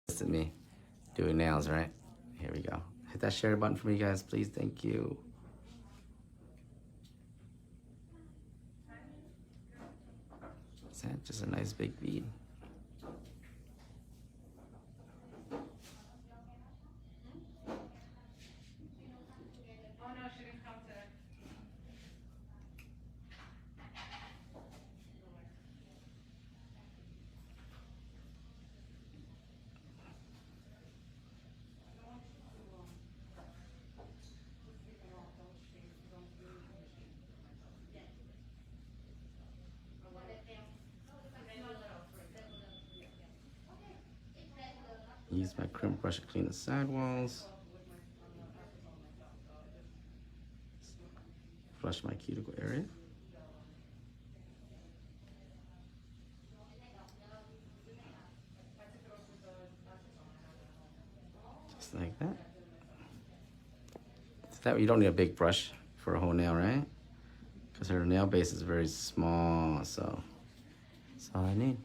At me doing nails, right? Here we go. Hit that share button for me, guys, please. Thank you. Is that just a nice big bead? Use my crimp brush to clean the sidewalls. Flush my cuticle area. Just like that. So that way you don't need a big brush for a whole nail, right? Because her nail base is very small, so that's all I need.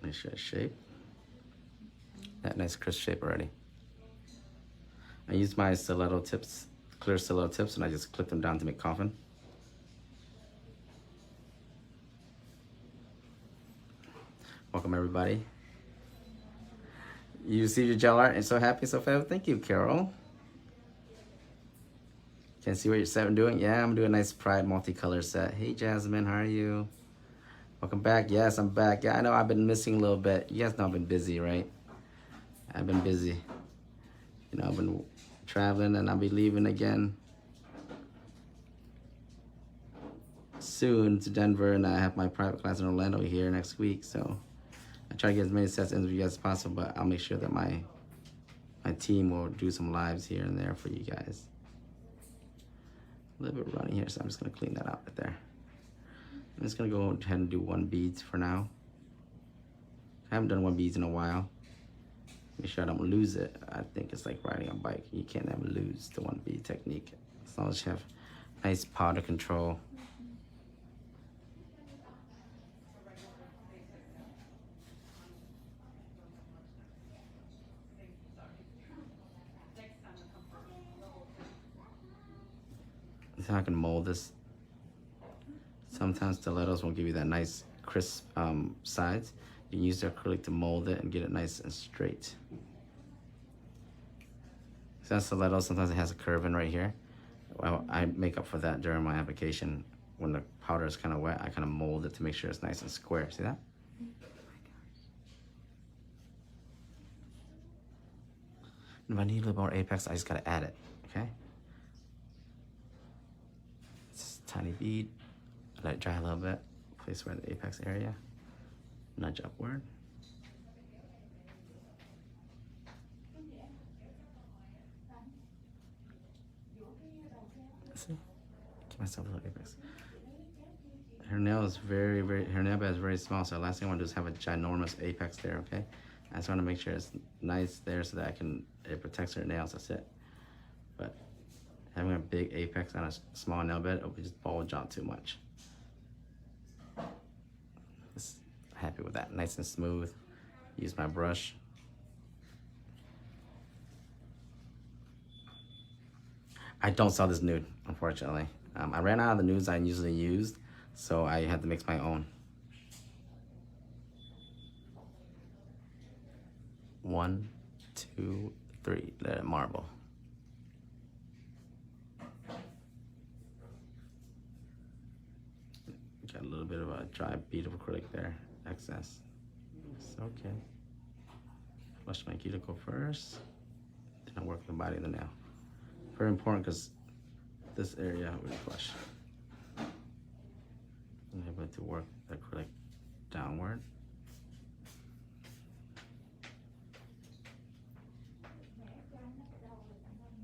Make sure I shape. That nice crisp shape already. I use my stiletto tips, clear stiletto tips, and I just clip them down to make coffin. Welcome everybody. You see your gel art and so happy, so fast. Thank you, Carol. Can see what your set I'm doing? Yeah, I'm doing a nice Pride multicolor set. Hey Jasmine, how are you? Welcome back. Yes, I'm back. Yeah, I know I've been missing a little bit. You guys know I've been busy, right? I've been busy. You know, I've been traveling and I'll be leaving again soon to Denver, and I have my private class in Orlando here next week. So I try to get as many sets in with you guys as possible, but I'll make sure that my team will do some lives here and there for you guys. A little bit runny here, so I'm just gonna clean that out right there. I'm just gonna go ahead and do one beads for now. I haven't done one beads in a while. Make sure I don't lose it. I think it's like riding a bike. You can't ever lose the one bead technique. As long as you have nice powder control. That's how I can mold this. Sometimes stilettos won't give you that nice crisp sides. You can use the acrylic to mold it and get it nice and straight. So that stiletto, sometimes it has a curve in right here. Well, I make up for that during my application. When the powder is kind of wet, I kind of mold it to make sure it's nice and square. See that? And if I need a little more apex, I just gotta add it, okay? It's a tiny bead. Let it dry a little bit. Place where the apex area. Nudge upward. See? Give myself a little apex. Her nail is her nail bed is very small, so the last thing I want to do is have a ginormous apex there, okay? I just want to make sure it's nice there so that it protects her nails, that's it. But having a big apex on a small nail bed, it will just bulge out too much. Just happy with that, nice and smooth. Use my brush. I don't sell this nude, unfortunately. I ran out of the nudes I usually used, so I had to mix my own. 1, 2, 3, let it marble. Got a little bit of a dry bead of acrylic there, excess. It's okay. Flush my cuticle first, then I work the body of the nail. Very important because this area we flush. I'm able to work the acrylic downward.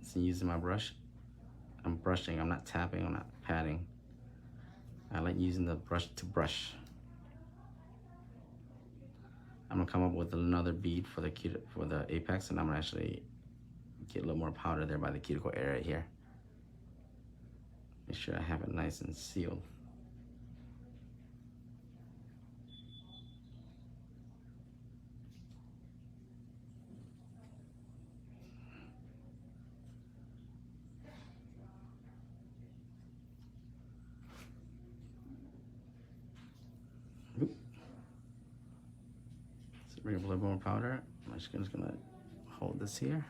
So using my brush, I'm brushing, I'm not tapping, I'm not patting. I like using the brush to brush. I'm gonna come up with another bead for the apex, and I'm gonna actually get a little more powder there by the cuticle area here. Make sure I have it nice and sealed. Oop. So bring up a little more powder. I'm just gonna hold this here,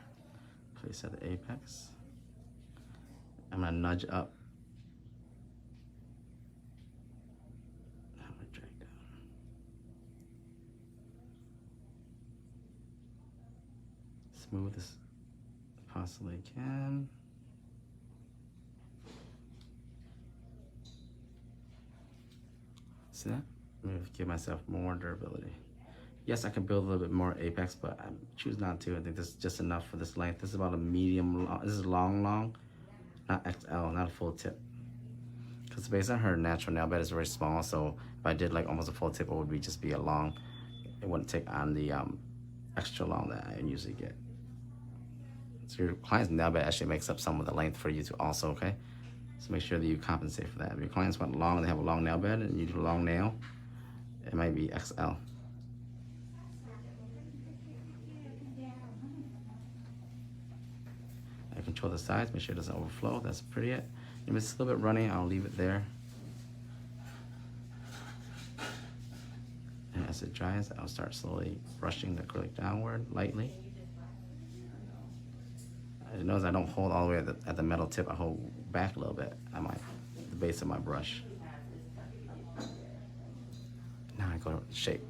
place at the apex. I'm gonna nudge up. I'm gonna drag down. Smooth as possibly can. See that? I'm gonna give myself more durability. Yes, I can build a little bit more apex, but I choose not to. I think this is just enough for this length. This is about a medium long. This is long, not XL, not a full tip. Because based on her natural nail bed is very small, so if I did like almost a full tip, it would just be a long. It wouldn't take on the extra long that I usually get. So your client's nail bed actually makes up some of the length for you to also, okay? So make sure that you compensate for that. If your clients want long, they have a long nail bed, and you do a long nail, it might be XL. I control the size, make sure it doesn't overflow. That's pretty it. If it's a little bit runny, I'll leave it there. And as it dries, I'll start slowly brushing the acrylic downward lightly. I notice I don't hold all the way at the metal tip. I hold back a little bit at the base of my brush. Now I go to shape.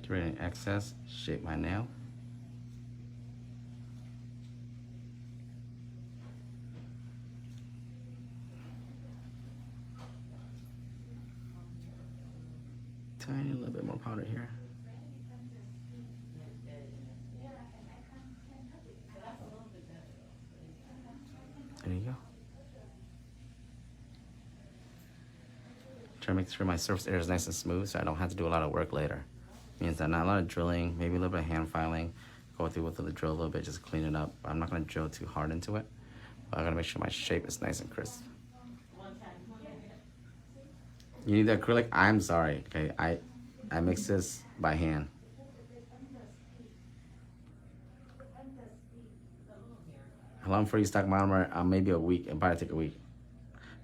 Get rid of any excess, shape my nail. Tiny little bit more powder here. There you go. Try to make sure my surface area is nice and smooth so I don't have to do a lot of work later. Means that not a lot of drilling, maybe a little bit of hand filing. Go through with the drill a little bit, just clean it up. I'm not gonna drill too hard into it. But I gotta make sure my shape is nice and crisp. You need the acrylic? I'm sorry, okay? I mix this by hand. How long before you stock monomer? Maybe a week. It'll probably take a week.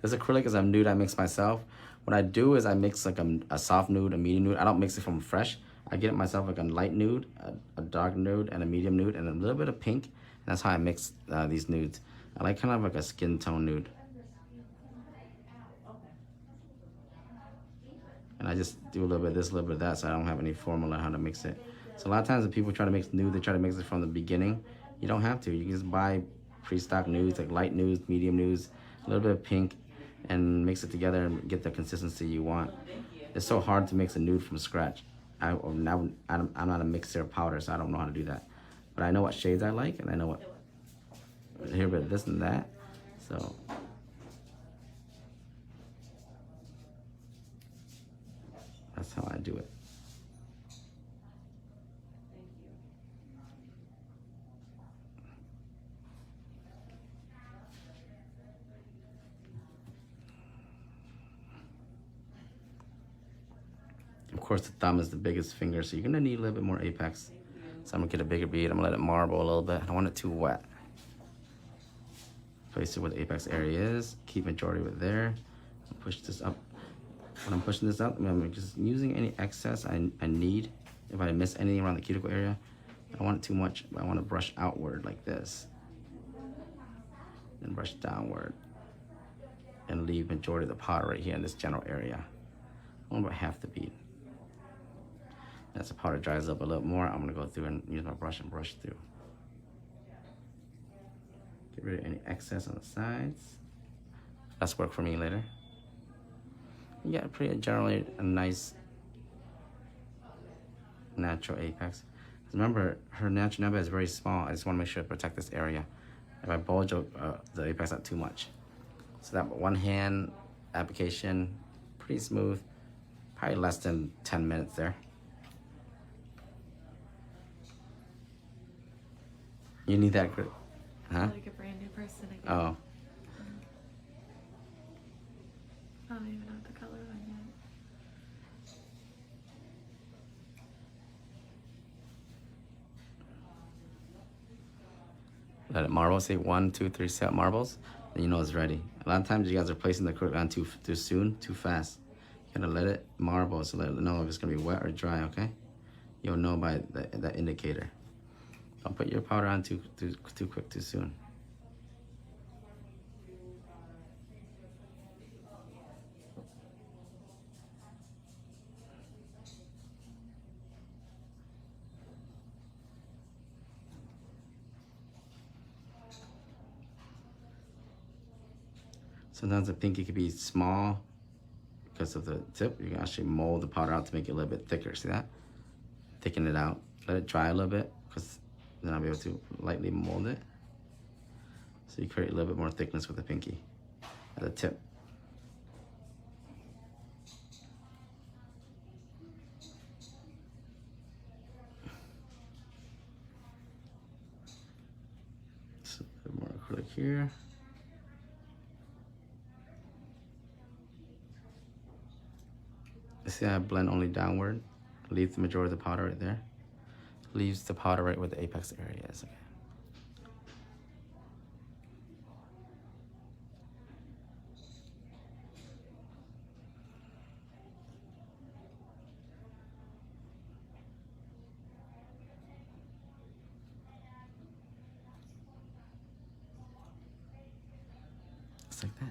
This acrylic is a nude I mix myself. What I do is I mix like a soft nude, a medium nude. I don't mix it from fresh. I get it myself like a light nude, a dark nude, and a medium nude, and a little bit of pink. And that's how I mix these nudes. I like kind of like a skin tone nude. And I just do a little bit of this, a little bit of that, so I don't have any formula how to mix it. So a lot of times when people try to mix nude, they try to mix it from the beginning. You don't have to. You can just buy pre-stock nudes, like light nudes, medium nudes, a little bit of pink, and mix it together and get the consistency you want. It's so hard to mix a nude from scratch. I'm not a mixer of powder, so I don't know how to do that. But I know what shades I like, and I know what, here, but this and that. So that's how I do it. Of course, the thumb is the biggest finger, so you're gonna need a little bit more apex. So I'm gonna get a bigger bead. I'm gonna let it marble a little bit. I don't want it too wet. Place it where the apex area is. Keep majority of it there. Push this up. When I'm pushing this up, I'm just using any excess I need. If I miss anything around the cuticle area, I don't want it too much, but I want to brush outward like this. Then brush downward. And leave majority of the powder right here in this general area. Only about half the bead. As the powder dries up a little more, I'm gonna go through and use my brush and brush through. Get rid of any excess on the sides. That's work for me later. You got pretty generally a nice natural apex. Remember, her natural nail bed is very small. I just want to make sure to protect this area. If I bulge the apex out too much. So that one hand application, pretty smooth. Probably less than 10 minutes there. You need that grip, huh? Like a brand new person again. Oh. I don't even know what the color is yet. Let it marble. Say 1, 2, 3 set marbles. Then you know it's ready. A lot of times you guys are placing the acrylic on too soon, too fast. You gotta let it marble so let it know if it's gonna be wet or dry. Okay, you'll know by that indicator. Don't put your powder on too quick, too soon. Sometimes the pinky could be small because of the tip. You can actually mold the powder out to make it a little bit thicker. See that? Thicken it out. Let it dry a little bit because then I'll be able to lightly mold it. So you create a little bit more thickness with the pinky at the tip. So a bit more acrylic here. See, I blend only downward. Leave the majority of the powder right there. Leaves the powder right where the apex area is. Okay. Just like that.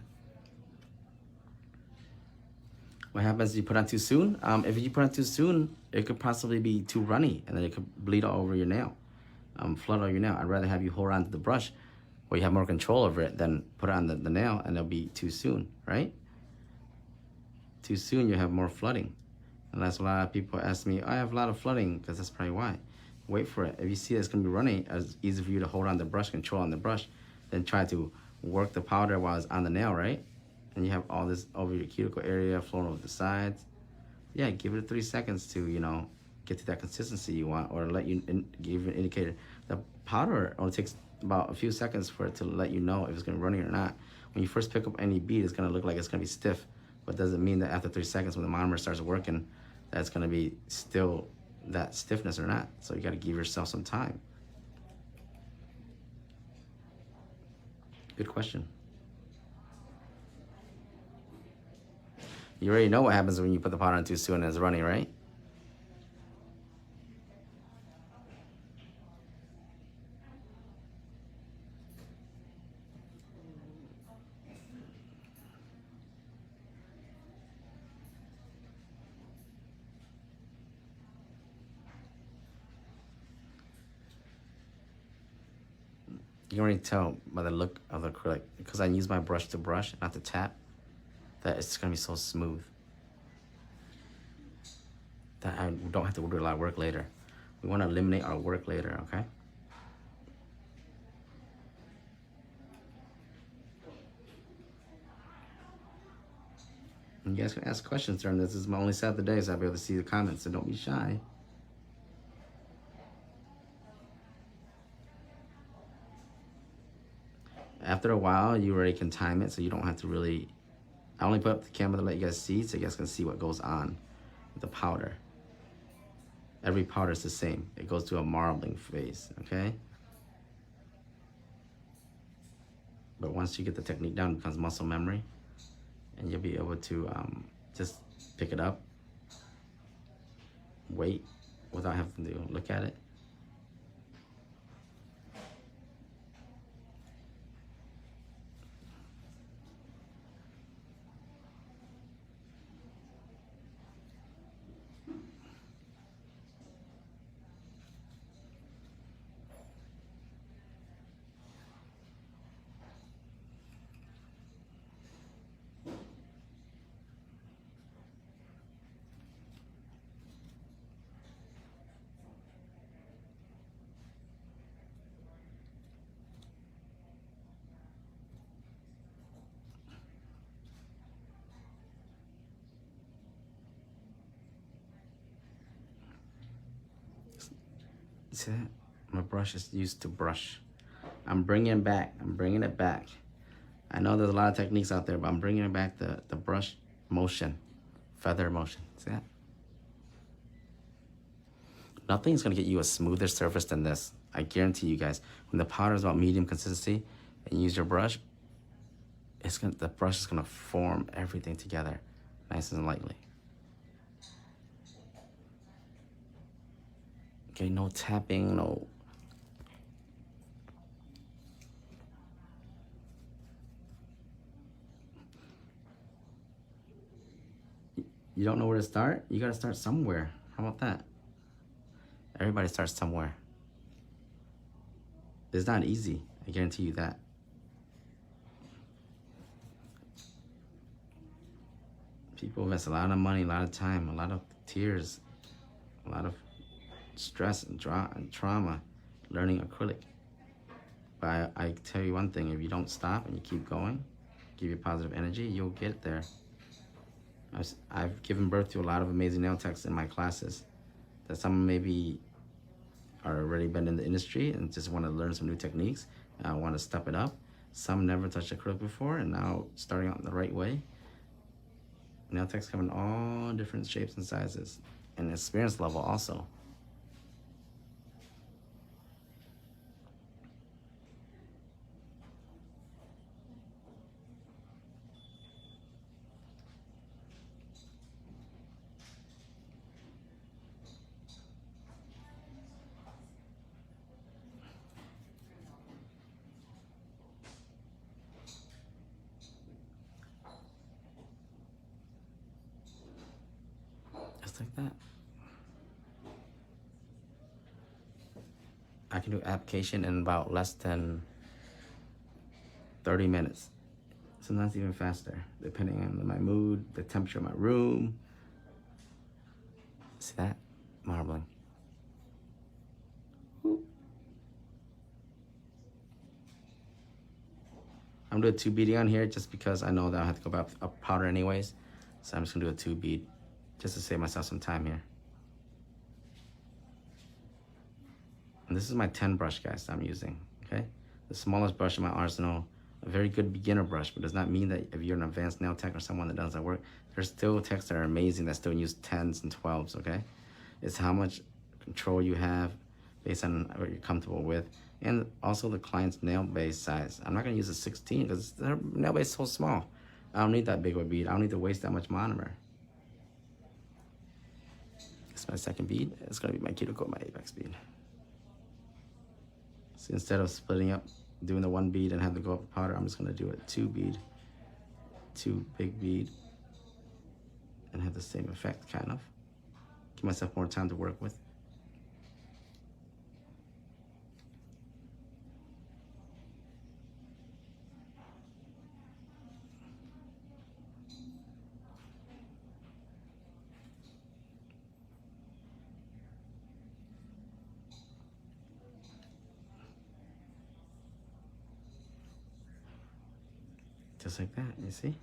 What happens if you put on too soon? If you put on too soon, it could possibly be too runny, and then it could bleed all over your nail, flood all your nail. I'd rather have you hold on to the brush where you have more control over it than put it on the nail, and it'll be too soon, right? Too soon, you have more flooding. And that's a lot of people ask me, I have a lot of flooding, because that's probably why. Wait for it. If you see it's going to be runny, it's easy for you to hold on the brush, control on the brush, then try to work the powder while it's on the nail, right? And you have all this over your cuticle area, flowing over the sides. Yeah, give it 3 seconds to, you know, get to that consistency you want, or let you give you an indicator. The powder only takes about a few seconds for it to let you know if it's going to be running or not. When you first pick up any bead, it's going to look like it's going to be stiff, but doesn't mean that after 3 seconds when the monomer starts working, that it's going to be still that stiffness or not. So you got to give yourself some time. Good question. You already know what happens when you put the powder on too soon and it's running, right? You can already tell by the look of the acrylic, because I use my brush to brush, not to tap, that it's gonna be so smooth that I don't have to do a lot of work later. We want to eliminate our work later, okay? And you guys can ask questions during this. This is my only set of the day, so I'll be able to see the comments, so don't be shy. After a while, you already can time it, so you don't have to really... I only put up the camera to let you guys see, so you guys can see what goes on with the powder. Every powder is the same. It goes through a marbling phase, okay? But once you get the technique down, it becomes muscle memory, and you'll be able to just pick it up, wait, without having to look at it. See that? My brush is used to brush. I'm bringing it back. I'm bringing it back. I know there's a lot of techniques out there, but I'm bringing it back the brush motion, feather motion. See that? Nothing's gonna get you a smoother surface than this. I guarantee you guys. When the powder is about medium consistency and you use your brush, the brush is gonna form everything together, nice and lightly. Okay, no tapping, no. You don't know where to start? You gotta start somewhere. How about that? Everybody starts somewhere. It's not easy, I guarantee you that. People invest a lot of money, a lot of time, a lot of tears, a lot of stress and trauma learning acrylic. But I tell you one thing, if you don't stop and you keep going, give you positive energy, you'll get there. I've given birth to a lot of amazing nail techs in my classes. That some maybe are already been in the industry and just want to learn some new techniques, want to step it up. Some never touched acrylic before and now starting out in the right way. Nail techs come in all different shapes and sizes, and experience level also. Just like that. I can do application in about less than 30 minutes. Sometimes even faster, depending on my mood, the temperature of my room. See that? Marbling. I'm doing 2 beading on here just because I know that I have to go back up powder anyways. So I'm just gonna do a 2 bead just to save myself some time here. And this is my 10 brush, guys, that I'm using, okay? The smallest brush in my arsenal, a very good beginner brush, but does not mean that if you're an advanced nail tech or someone that does that work, there's still techs that are amazing that still use 10s and 12s, okay? It's how much control you have based on what you're comfortable with, and also the client's nail base size. I'm not gonna use a 16 because their nail base is so small. I don't need that big of a bead. I don't need to waste that much monomer. It's my second bead. It's gonna be my cuticle, my apex bead. So instead of splitting up, doing the 1 bead and have to go up with powder, I'm just gonna do a 2 bead, 2 big bead, and have the same effect, kind of. Give myself more time to work with. Just like that, you see?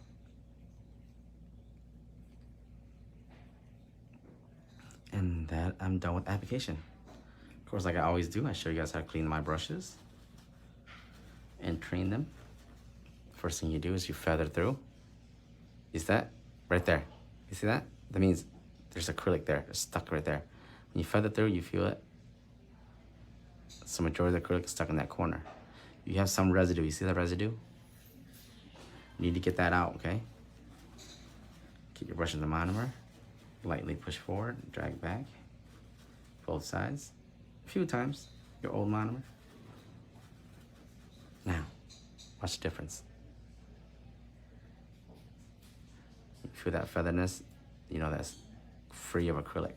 And that I'm done with application. Of course, like I always do, I show you guys how to clean my brushes and train them. First thing you do is you feather through. You see that? Right there. You see that? That means there's acrylic there. It's stuck right there. When you feather through, you feel it. So majority of the acrylic is stuck in that corner. You have some residue. You see that residue? You need to get that out, okay? Get your brush in the monomer. Lightly push forward, drag back. Both sides. A few times. Your old monomer. Now, watch the difference. You feel that featherness? You know that's free of acrylic.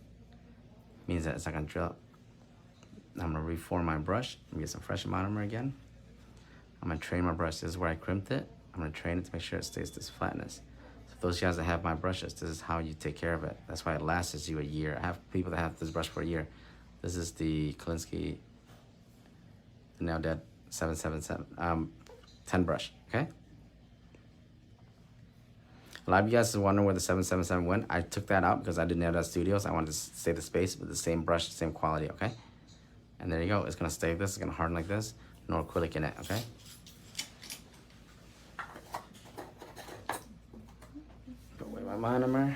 Means that it's not gonna drill. I'm gonna reform my brush. I'm gonna get some fresh monomer again. I'm gonna train my brush. This is where I crimped it. I'm gonna train it to make sure it stays this flatness. So those guys that have my brushes, this is how you take care of it. That's why it lasts you a year. I have people that have this brush for a year. This is the Kolinsky, the now dead 777, 10 brush, okay? A lot of you guys are wondering where the 777 went. I took that out because I didn't have that studios. I wanted to save the space with the same brush, same quality, okay? And there you go. It's gonna stay like this. It's gonna harden like this. No acrylic in it, okay? Put away my monomer.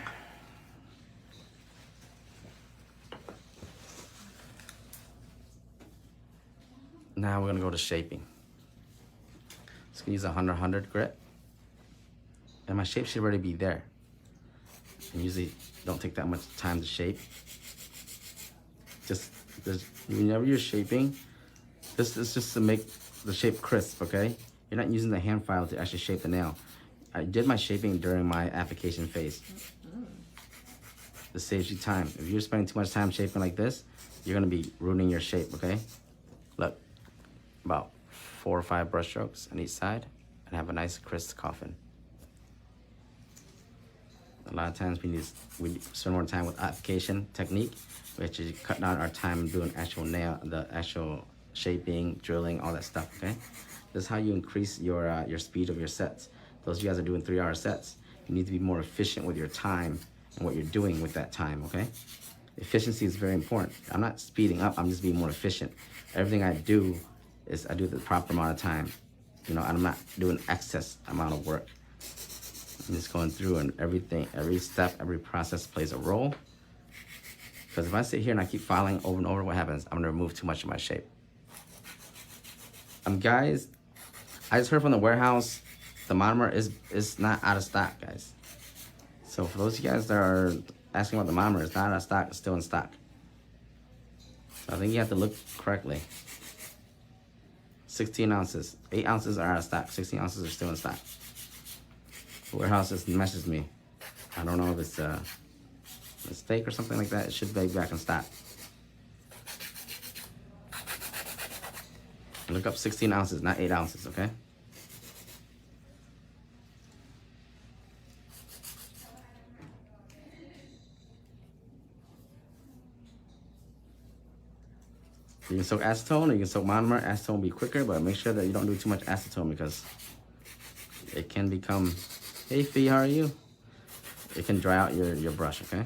Now we're gonna go to shaping. Just gonna use a 100 grit. And my shape should already be there. And usually don't take that much time to shape. Just whenever you're shaping, this is just to make the shape crisp, okay? You're not using the hand file to actually shape the nail. I did my shaping during my application phase. This saves you time. If you're spending too much time shaping like this, you're gonna be ruining your shape, okay? Look, about 4 or 5 brush strokes on each side and have a nice crisp coffin. A lot of times we spend more time with application technique. We actually cut down our time doing the actual shaping, drilling, all that stuff, okay? This is how you increase your speed of your sets. Those of you guys are doing 3-hour sets, you need to be more efficient with your time and what you're doing with that time, okay? Efficiency is very important. I'm not speeding up, I'm just being more efficient. Everything I do is I do the proper amount of time. You know, I'm not doing excess amount of work. I'm just going through and everything, every step, every process plays a role. Because if I sit here and I keep filing over and over, what happens? I'm gonna remove too much of my shape. Guys, I just heard from the warehouse, the monomer is not out of stock, guys. So for those of you guys that are asking about the monomer, it's not out of stock, it's still in stock. So I think you have to look correctly. 16 ounces, 8 ounces are out of stock, 16 ounces are still in stock. The warehouse just messaged me. I don't know if it's a mistake or something like that. It should be back in stock. Look up 16 ounces, not 8 ounces, okay? You can soak acetone or you can soak monomer. Acetone will be quicker, but make sure that you don't do too much acetone because it can become, hey Fee, how are you? It can dry out your brush, okay?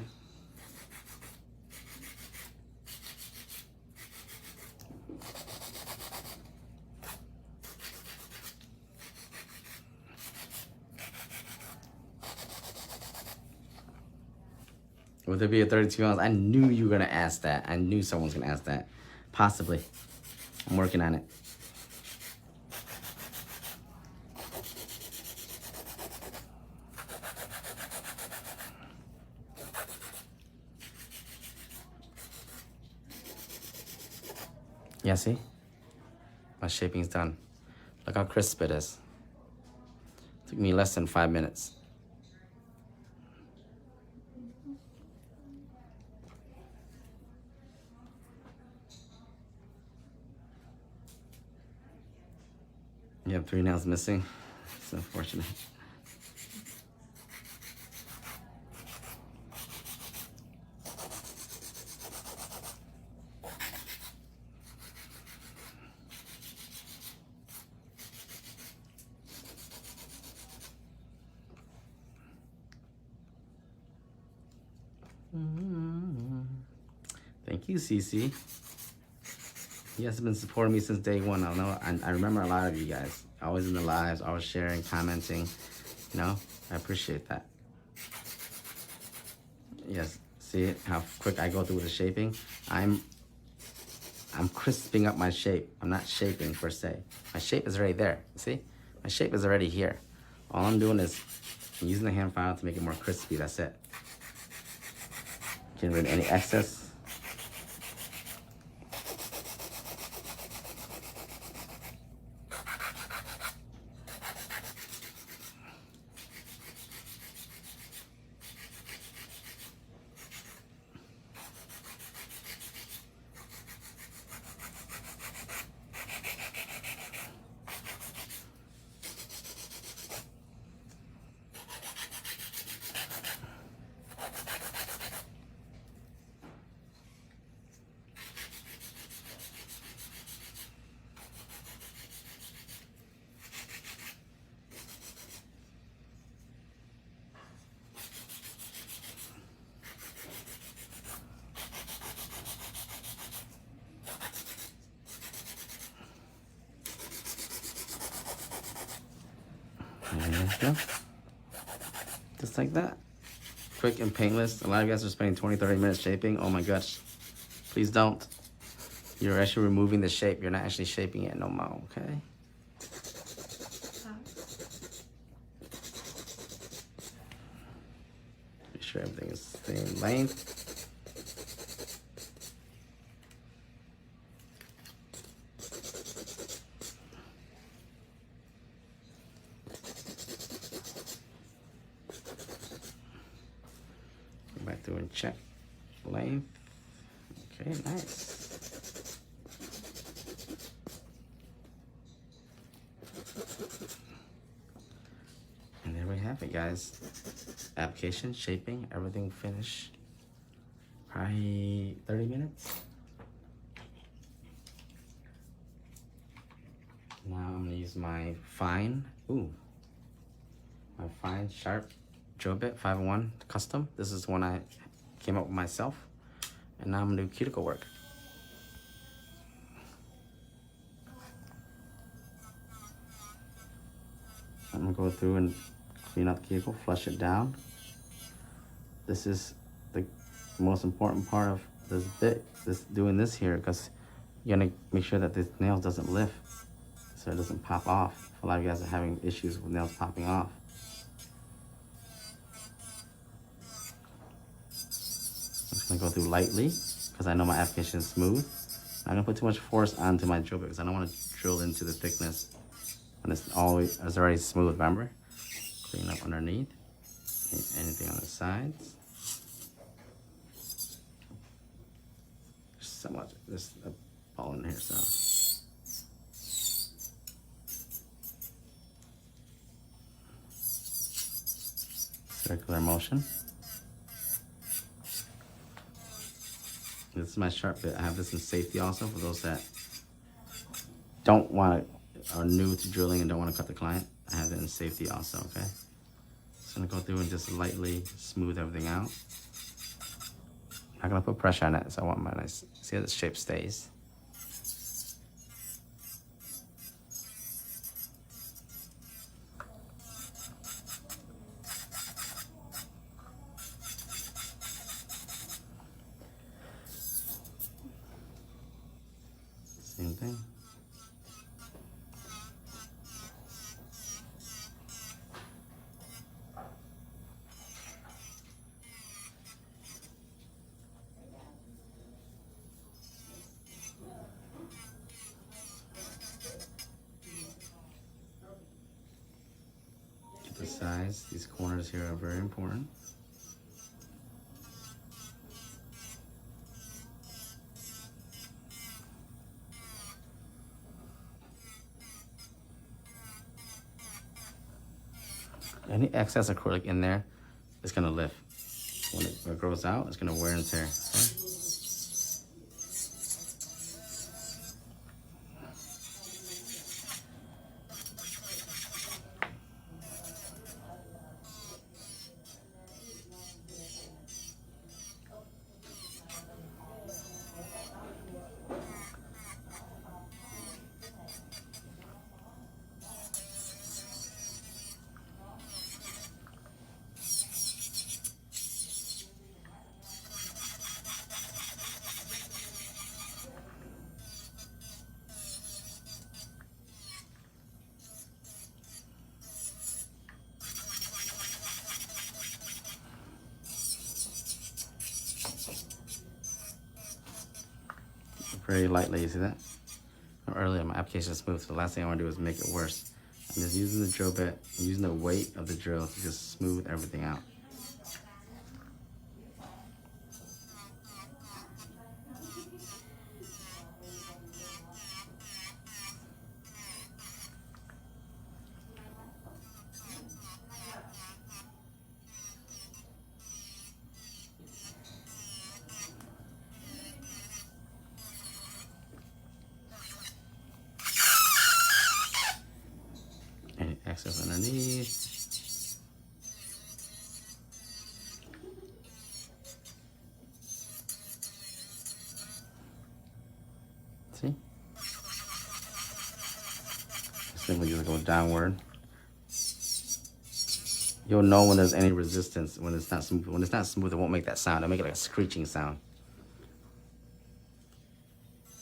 Would there be a 32 ounce? I knew you were gonna ask that. I knew someone's gonna ask that. Possibly. I'm working on it. Yeah, see? My shaping's done. Look how crisp it is. Took me less than 5 minutes. You have 3 nails missing. It's unfortunate. Thank you, Cece. You guys have been supporting me since day one. I remember a lot of you guys. Always in the lives, always sharing, commenting. You know, I appreciate that. Yes, see how quick I go through with the shaping? I'm crisping up my shape. I'm not shaping per se. My shape is already there, see? My shape is already here. All I'm doing is using the hand file to make it more crispy, that's it. Getting rid of any excess. There you go. Just like that. quick and painless. A lot of you guys are spending 20-30 minutes shaping. Oh my gosh. Please don't. You're actually removing the shape. You're not actually shaping it no more, okay? Make sure everything is the same length. Go back through and check length. Okay, nice. And there we have it, guys. Application, shaping, everything finished. Probably 30 minutes. Now I'm gonna use my fine, my fine sharp drill bit, 501 custom. This is the one I came up with myself. And now I'm gonna do cuticle work. I'm gonna go through and clean up the cuticle, flush it down. This is the most important part of this bit, doing this here, because you're gonna make sure that the nails doesn't lift, so it doesn't pop off. A lot of you guys are having issues with nails popping off. I'm just gonna go through lightly, because I know my application is smooth. I'm not gonna put too much force onto my drill bit, because I don't want to drill into the thickness when it's already smooth, remember? Clean up underneath, anything on the sides. So much, there's a ball in here, so. Circular motion. This is my sharp bit. I have this in safety also for those that are new to drilling and don't want to cut the client. I have it in safety also, okay? Just gonna go through and just lightly smooth everything out. I'm not gonna put pressure on it, so I want my nice, see how the shape stays. Same thing. The size, these corners here are very important. Any excess acrylic in there is gonna lift. When it grows out, it's gonna wear and tear. Okay? Very lightly, you see that? Earlier, my application is smooth, so the last thing I want to do is make it worse. I'm just using the drill bit, I'm using the weight of the drill to just smooth everything out. Any excess underneath. See? Simply just go downward. You'll know when there's any resistance, when it's not smooth. When it's not smooth, it won't make that sound. It'll make it like a screeching sound.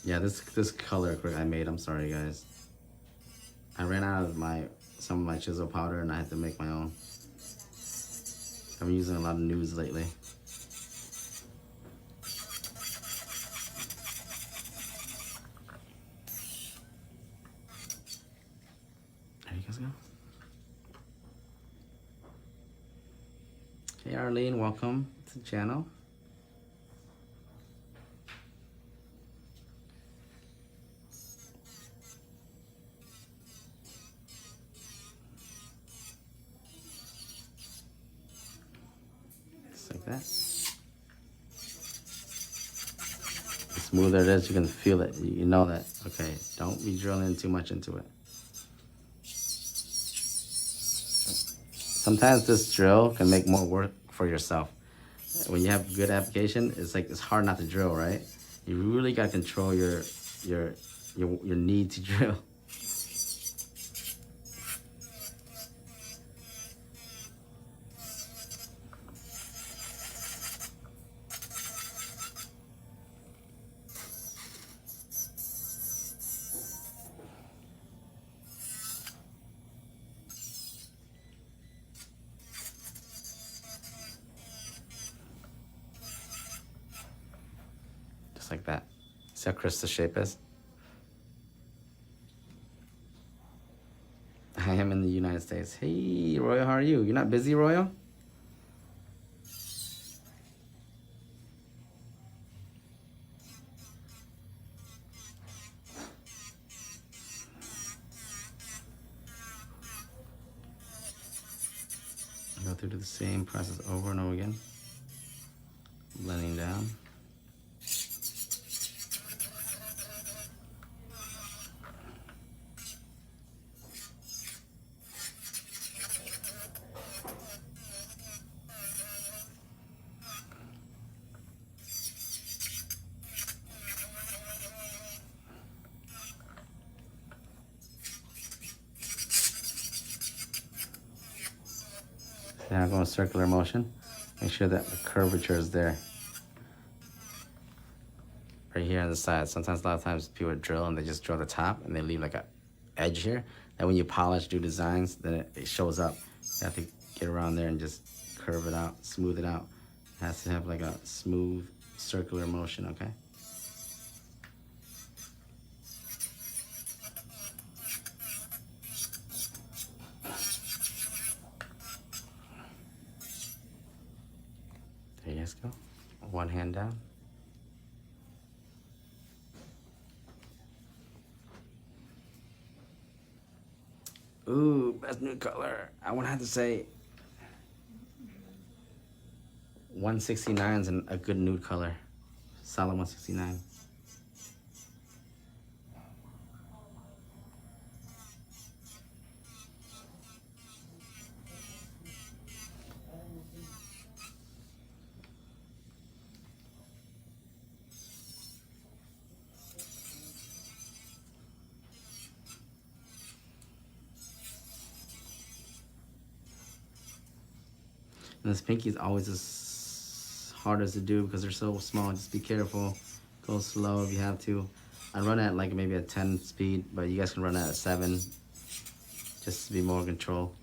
Yeah, this color acrylic I made, I'm sorry guys. I ran out of some of my chisel powder and I had to make my own. I've been using a lot of nudes lately. There you guys go. Hey Arlene, welcome to the channel. Just like that. The smoother it is, you can feel it. You know that. Okay, don't be drilling too much into it. Sometimes this drill can make more work for yourself. When you have good application, it's hard not to drill, right? You really gotta control your need to drill. Just like that. See how crisp the shape is? I am in the United States. Hey, Royal, how are you? You're not busy, Royal? Go through the same process over and over again. Blending down. Now go in circular motion. Make sure that the curvature is there. Right here on the side. Sometimes, a lot of times, people drill and they just drill the top and they leave like a edge here. And when you polish, do designs, then it shows up. You have to get around there and just curve it out, smooth it out. It has to have like a smooth circular motion, okay? There you guys go. One hand down. Ooh, best nude color. I would have to say 169 is a good nude color. Solid 169. And this pinky is always as hardest to do because they're so small. Just be careful. Go slow if you have to. I run at like maybe a 10 speed, but you guys can run at a 7 just to be more in control.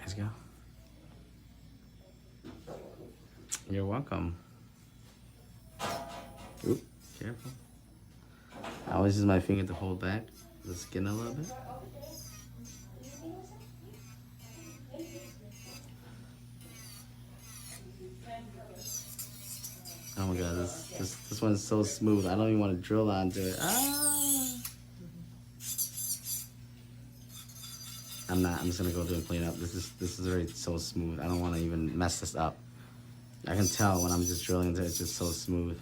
Let's go. You're welcome. Oop, careful. I always use my finger to hold back the skin a little bit. Oh my god, this one's so smooth. I don't even want to drill onto it. Ah! I'm not. I'm just gonna go do and clean up. This is already so smooth. I don't want to even mess this up. I can tell when I'm just drilling into it, it's just so smooth.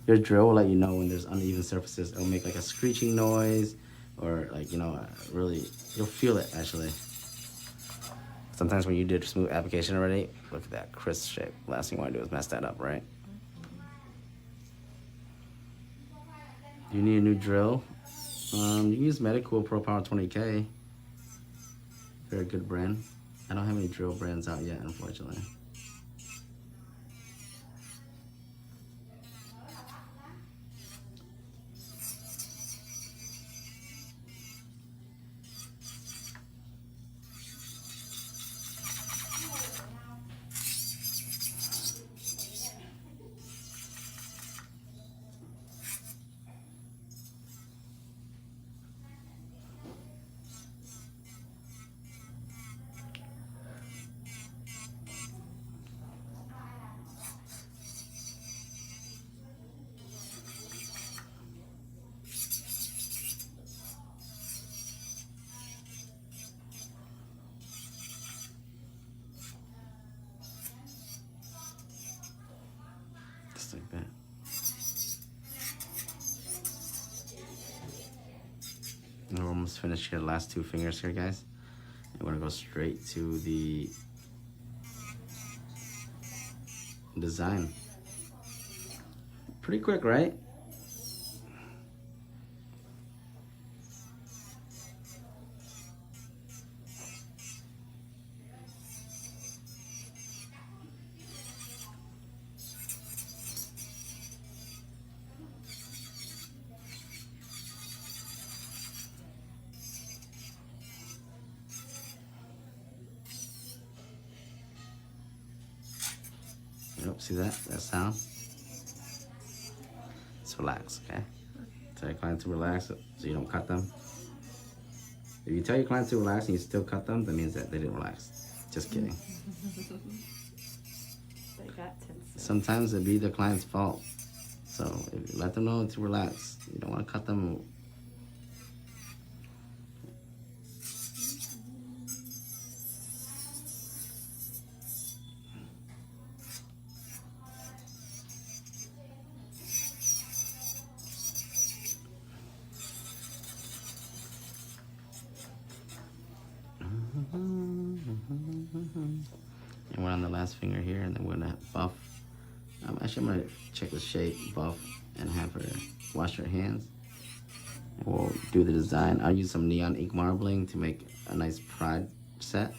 Your drill will let you know when there's uneven surfaces. It'll make like a screeching noise, or like, you know, really, you'll feel it actually. Sometimes when you did smooth application already, look at that crisp shape. Last thing you want to do is mess that up, right? You need a new drill. You can use Medicool Pro Power 20K. Very good brand. I don't have any drill brands out yet, unfortunately. Just like that. And we're almost finished here. The last two fingers here, guys. I'm gonna go straight to the design. Pretty quick, right? Yep, see that? That sound? It's relax, okay? Tell your client to relax so you don't cut them. If you tell your client to relax and you still cut them, that means that they didn't relax. Just kidding. They got tense. Sometimes it be the client's fault. So if you let them know to relax, you don't want to cut them. And we're on the last finger here, and then we're gonna buff. Actually, I'm gonna check the shape, buff, and have her wash her hands. And we'll do the design. I'll use some neon ink marbling to make a nice pride set,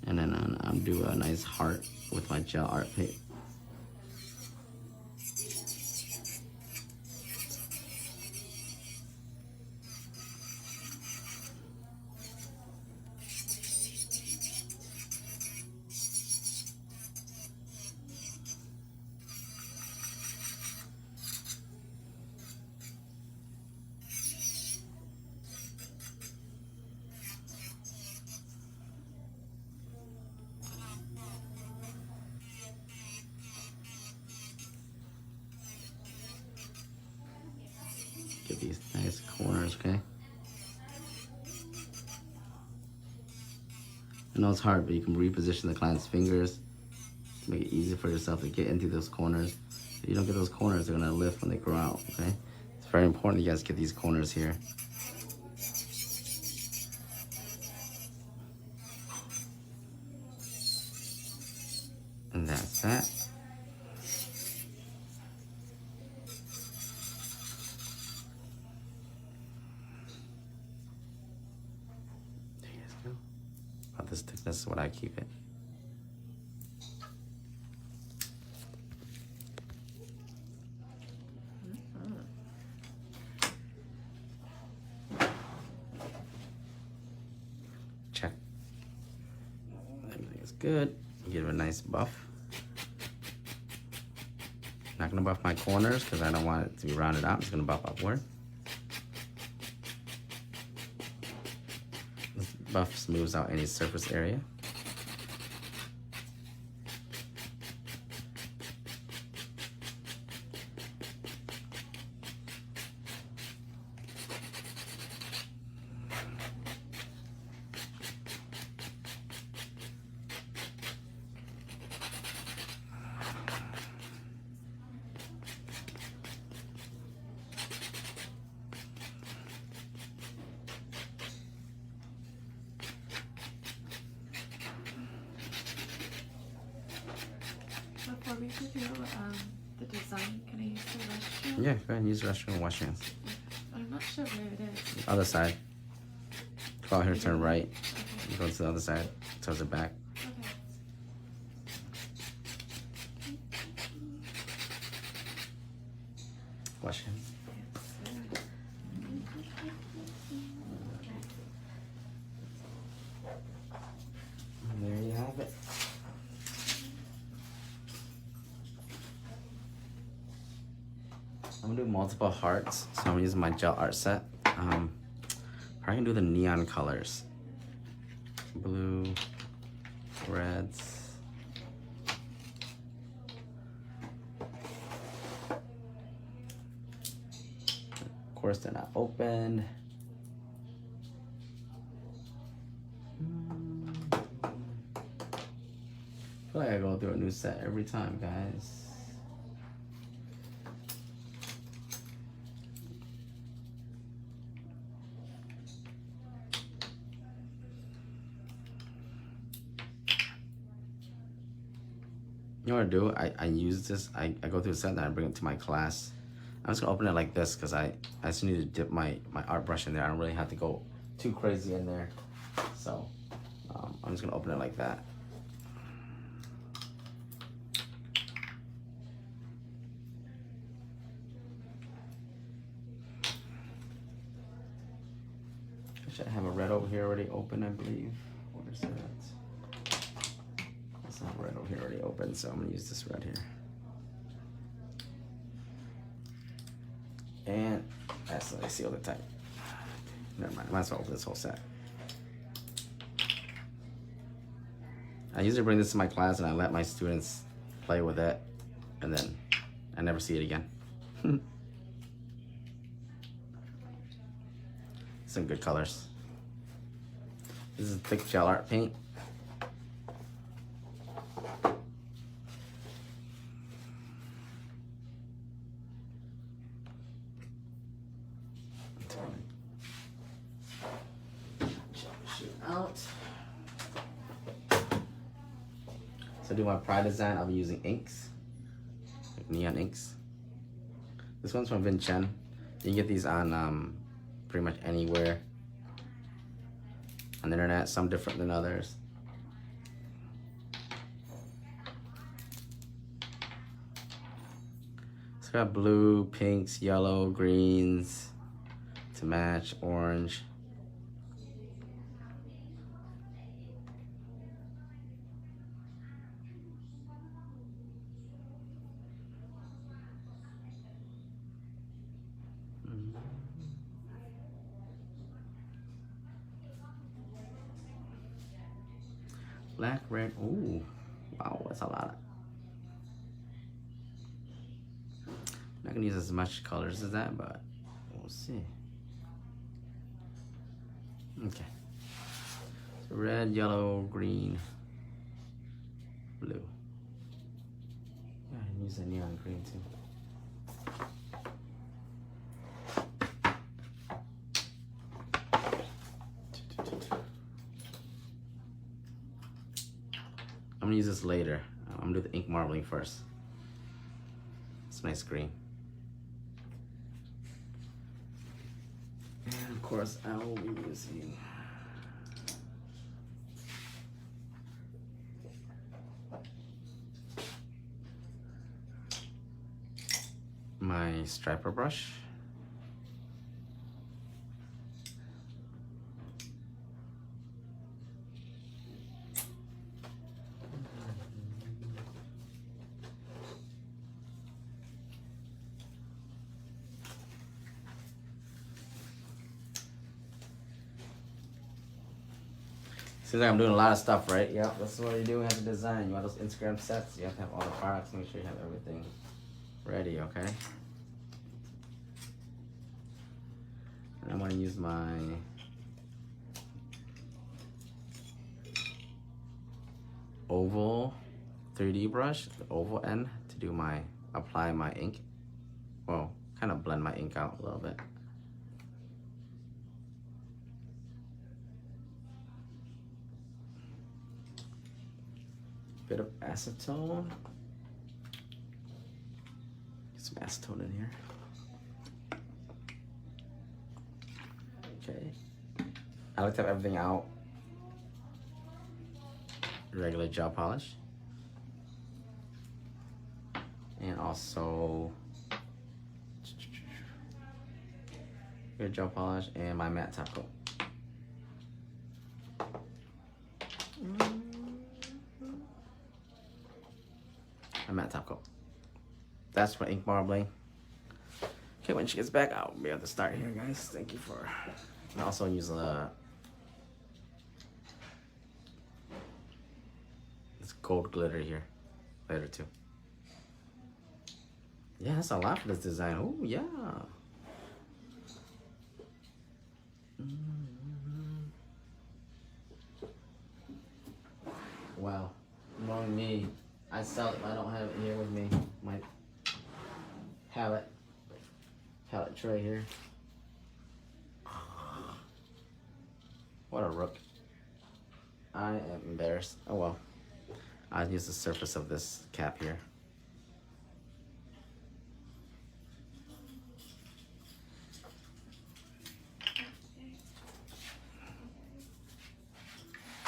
and then I'll do a nice heart with my gel art paint. Get these nice corners, okay? I know it's hard, but you can reposition the client's fingers to make it easy for yourself to get into those corners. If you don't get those corners, they're gonna lift when they grow out, okay? It's very important you guys get these corners here. And that's that. There you guys go. About this thickness is what I keep it. Check. Everything is good. Give it a nice buff. Not gonna buff my corners because I don't want it to be rounded out. I'm just gonna buff upward. This buff smooths out any surface area. do the design? Can I use the restroom? Yeah, go ahead and use the restroom and wash your hands. I'm not sure where it is. Other side. Go out here, turn right. Okay. Go to the other side, towards the back. Okay. Wash your hands. And there you have it. I'm gonna do multiple hearts, so I'm using my gel art set. Probably gonna do the neon colors. Blue, reds. Of course, they're not opened. I feel like I go through a new set every time, guys. You know what I do? I use this, I go through the set and I bring it to my class. I'm just gonna open it like this because I just need to dip my art brush in there. I don't really have to go too crazy in there. So I'm just gonna open it like that. I should have a red over here already open, I believe. Where is that? It's not red over here already open, so I'm gonna use this red here. And accidentally sealed it tight. Never mind, I might as well open this whole set. I usually bring this to my class and I let my students play with it, and then I never see it again. Some good colors. This is thick gel art paint. Out. So to do my pride design, I'll be using inks, like neon inks. This one's from Nguyen. You can get these on pretty much anywhere on the internet, some different than others. So I got blue, pinks, yellow, greens to match, orange. Black, red, ooh, wow, that's a lot. I'm not gonna use as much colors as that, but we'll see. Okay, so red, yellow, green, blue. Yeah, I can use the neon green too. I'm gonna use this later. I'm gonna do the ink marbling first. It's nice green. And of course, I will be using my striper brush. Seems like I'm doing a lot of stuff, right? Yep, that's what you do. You have to design. You want those Instagram sets. You have to have all the products. Make sure you have everything ready, okay? And I'm gonna use my oval 3D brush, the oval end, to do apply my ink. Well, kind of blend my ink out a little bit. Bit of acetone. some acetone in here. Okay. I like to have everything out. Regular gel polish. And also your gel polish and my matte top coat. My matte top coat. That's for ink marbling. Okay, when she gets back, I'll be able to start here, guys. Thank you for. I also use this gold glitter here later too. Yeah, that's a lot for this design. Oh yeah. Wow, knowing me, I sell it, but I don't have it here with me. My palette tray here. What a rook. I am embarrassed. Oh well. I'll use the surface of this cap here.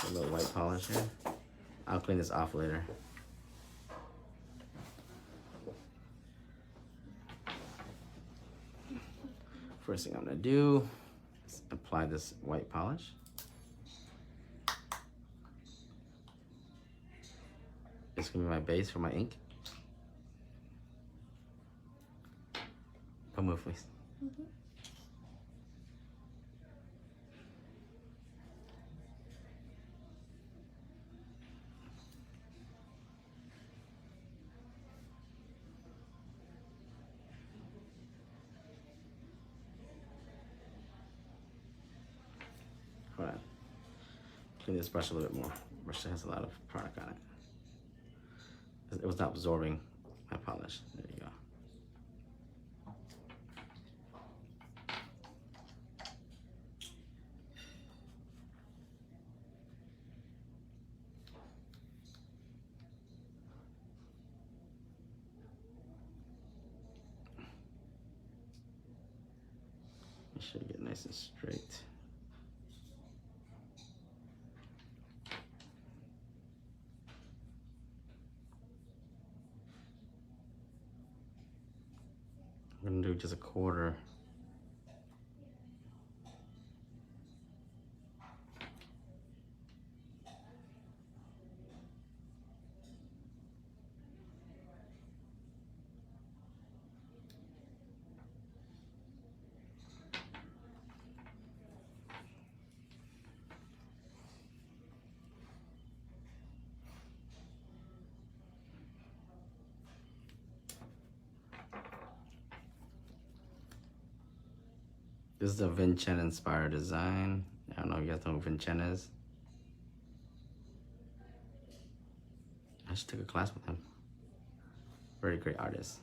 A little white polish here. I'll clean this off later. First thing I'm gonna do is apply this white polish. It's gonna be my base for my ink. Come move, please. Hold on. Clean this brush a little bit more. Brush that has a lot of product on it. It was not absorbing my polish. There you go. Make sure to get nice and straight. I'm gonna do just a quarter. This is a Nguyen inspired design. I don't know if you guys know who Nguyen is. I just took a class with him. Very great artist.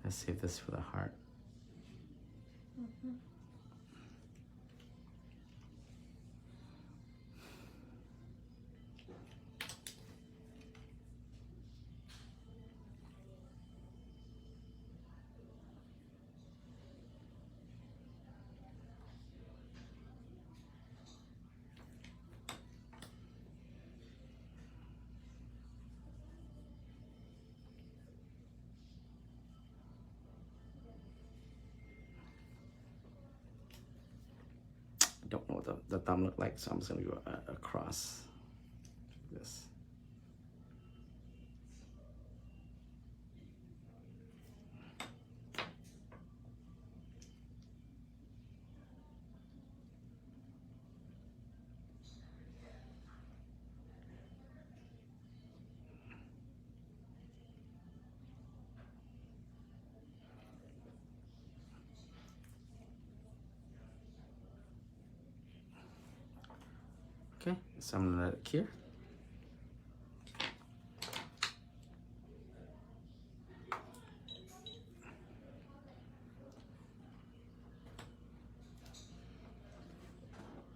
Let's save this for the heart. I don't know what the thumb look like, so I'm just gonna go across this. Okay, so I'm gonna let it cure.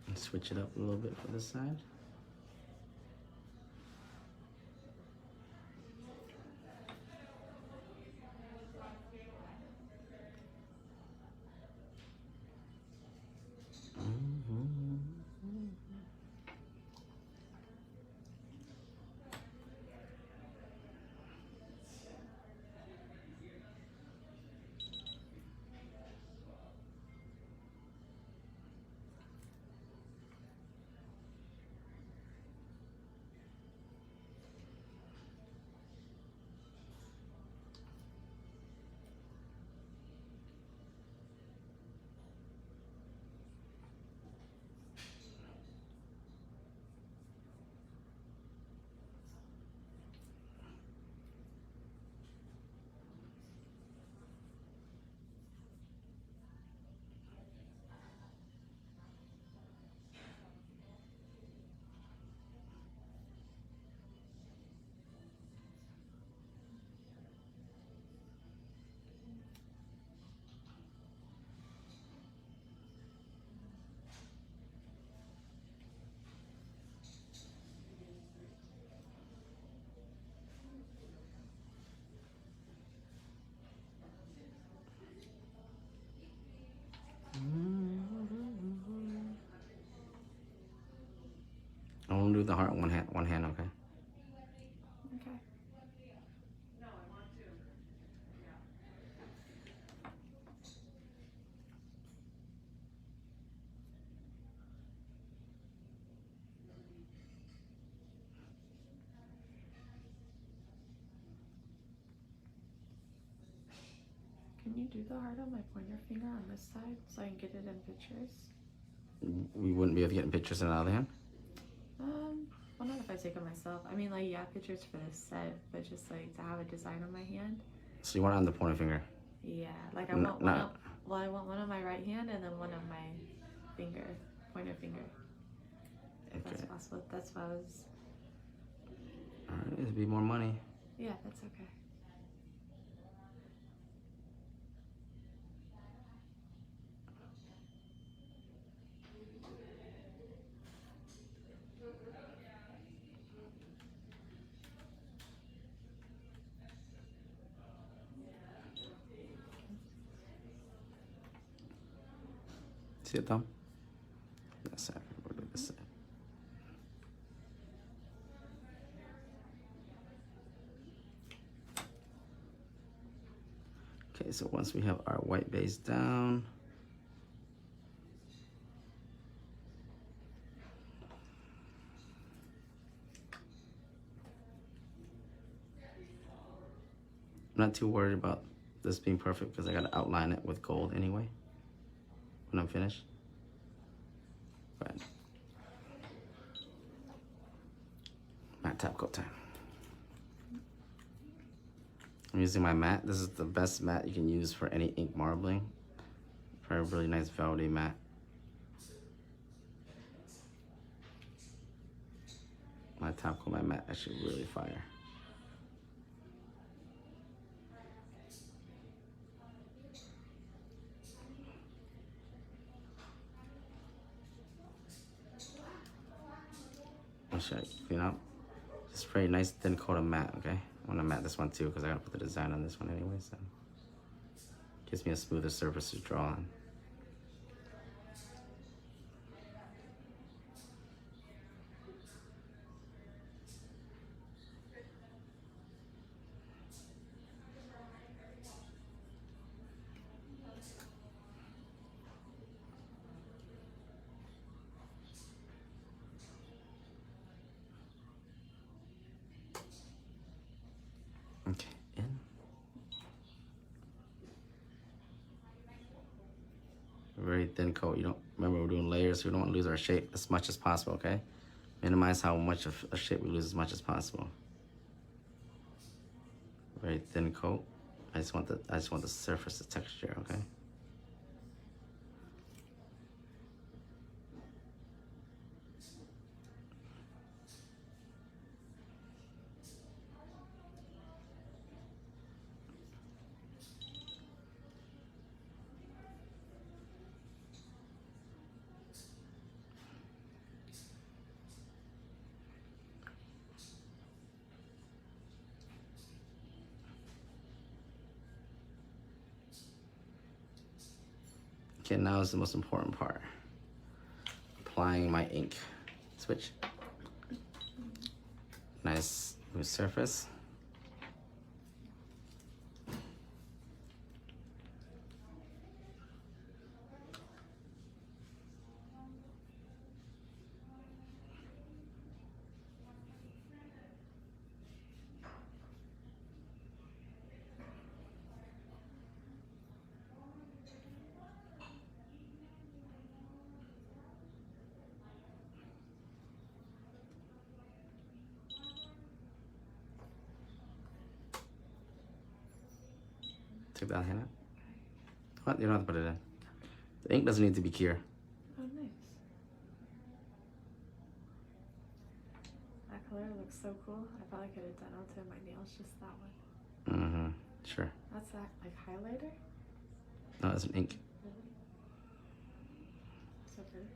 And switch it up a little bit for this side. do the heart one hand, okay? Okay. Can you do the heart on my pointer finger on this side so I can get it in pictures? We wouldn't be able to get pictures in the other hand? Well, not if I take it myself. I mean, like, yeah, pictures for this set, but just like to have a design on my hand. So you want it on the pointer finger? Yeah, like I want one on, well, I want one on my right hand and then one on my finger, pointer finger. If that's possible. That's why I was. Alright, it'd be more money. Yeah, that's okay. See it, thumb? That's it. We'll do this side. Okay, so once we have our white base down, I'm not too worried about this being perfect because I gotta outline it with gold anyway when I'm finished. But matte top coat time. I'm using my matte. This is the best matte you can use for any ink marbling. For a really nice velvety matte. My top coat, my matte, actually really fire. Should I clean up? Just spray a nice thin coat of matte, okay? I want to matte this one too because I gotta put the design on this one anyway, so gives me a smoother surface to draw on. Okay, in. Very thin coat. You don't remember we're doing layers, so we don't want to lose our shape as much as possible, okay? Minimize how much of a shape we lose as much as possible. Very thin coat. I just want the surface, the texture, okay? Okay, now is the most important part. Applying my ink. Switch. Nice smooth surface. Take that hand out. What? You don't have to put it in. The ink doesn't need to be clear. Oh, nice. That color looks so cool. I probably could have done onto my nails just that one. Mm-hmm. Sure. That's that, like highlighter? No, it's an ink. Really? So pretty.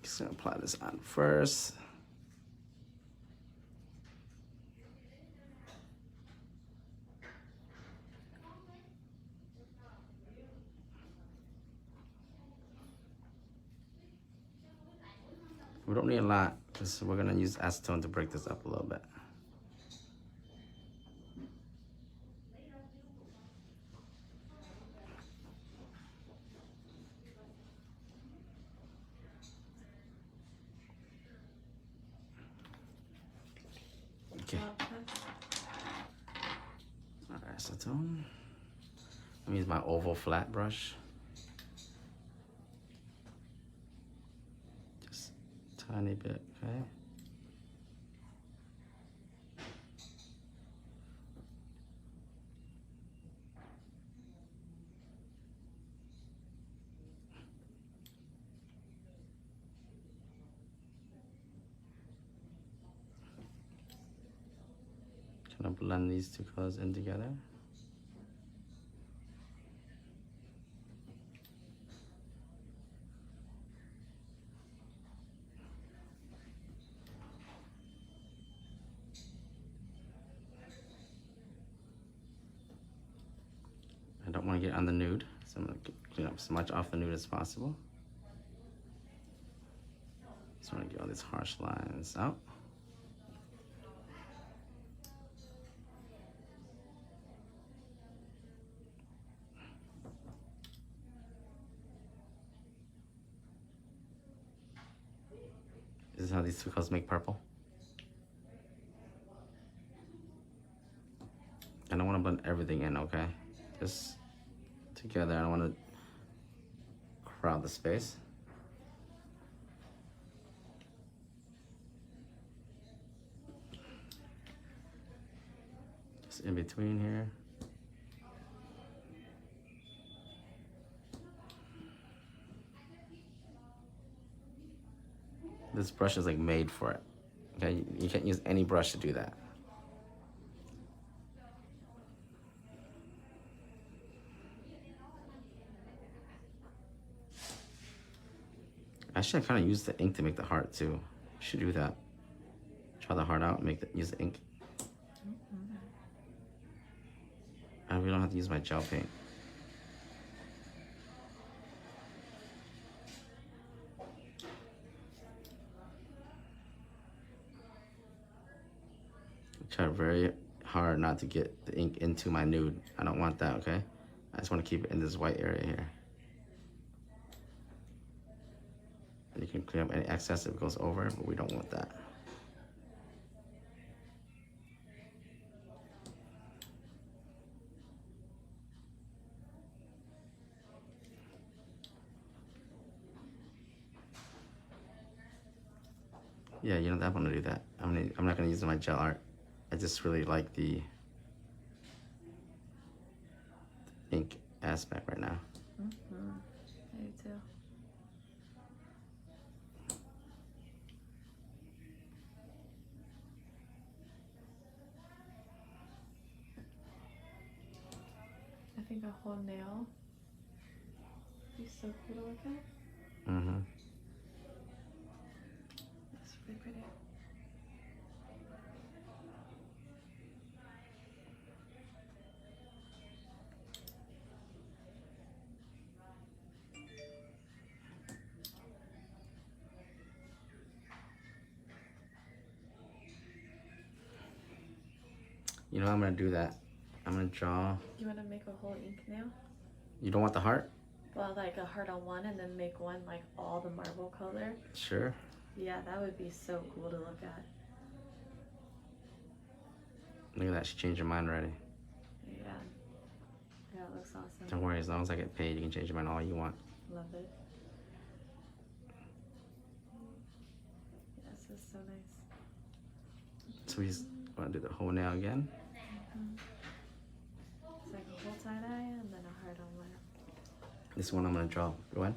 Just gonna apply this on first. We don't need a lot because we're gonna use acetone to break this up a little bit. Okay. Acetone. Let me use my oval flat brush. Just a tiny bit, okay? Trying to blend these two colors in together. I don't want to get on the nude, so I'm going to clean up as much off the nude as possible. Just want to get all these harsh lines out. This is how these two colors make purple. I don't want to blend everything in, okay? Just together. I don't want to crowd the space. Just in between here. This brush is like made for it. Okay, you can't use any brush to do that. Actually, I kind of use the ink to make the heart too. You should do that. Try the heart out and use the ink. I really don't have to use my gel paint. Try very hard not to get the ink into my nude. I don't want that, okay? I just want to keep it in this white area here. You can clean up any excess if it goes over, but we don't want that. Yeah, you don't want to do that. I'm not going to use my gel art. I just really like the ink aspect right now. Mm-hmm. I do too. I think a whole nail would be so cool to look at. Mm-hmm. It's really pretty. You know, I'm gonna do that. I'm gonna draw. You want to make a whole ink nail? You don't want the heart? Well, like a heart on one and then make one like all the marble color. Sure. Yeah, that would be so cool to look at. Look at that, she changed her mind already. Yeah. Yeah, it looks awesome. Don't worry, as long as I get paid, you can change your mind all you want. Love it. Yes, it's so nice. So we just want to do the whole nail again. It's like a whole tie-dye and then a heart on one. This one I'm gonna draw. Go ahead.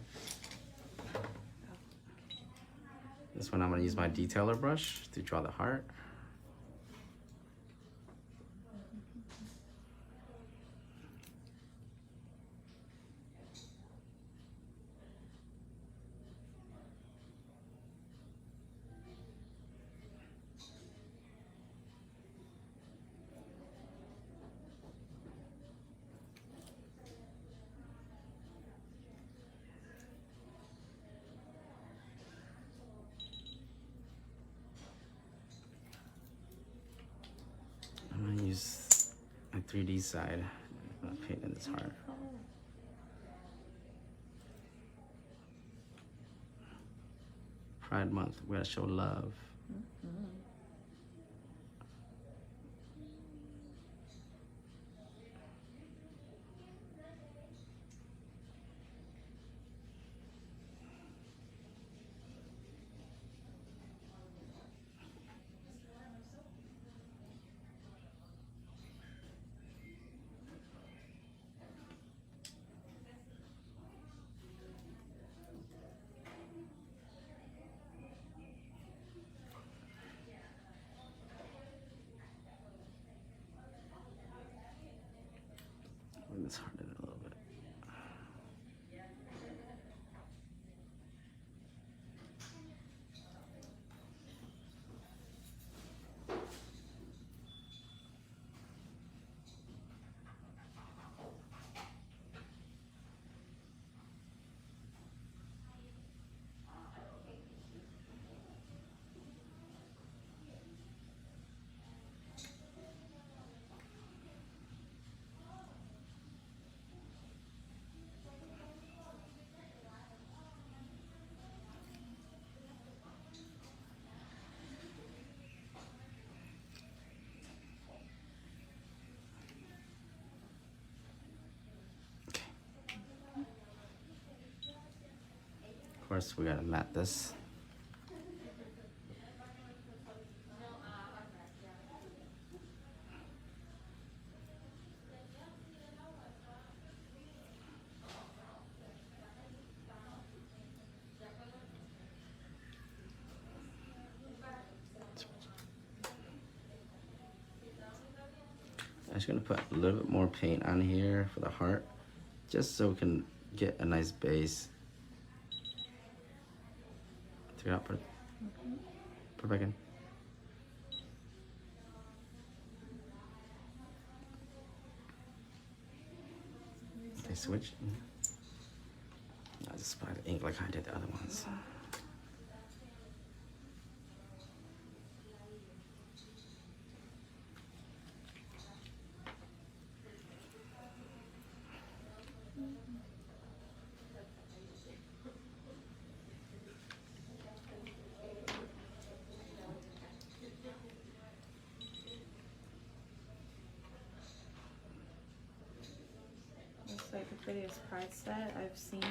This one I'm gonna use my detailer brush to draw the heart. I'm gonna use my 3D side. I'm gonna paint in this heart. Pride Month, we gotta show love. Bring this heart in a little bit. Of course, we gotta mat this. I'm just gonna put a little bit more paint on here for the heart, just so we can get a nice base. Take it out, put it back in. Okay, switch. I just apply the ink like I did the other ones. It's like the prettiest pride set I've seen.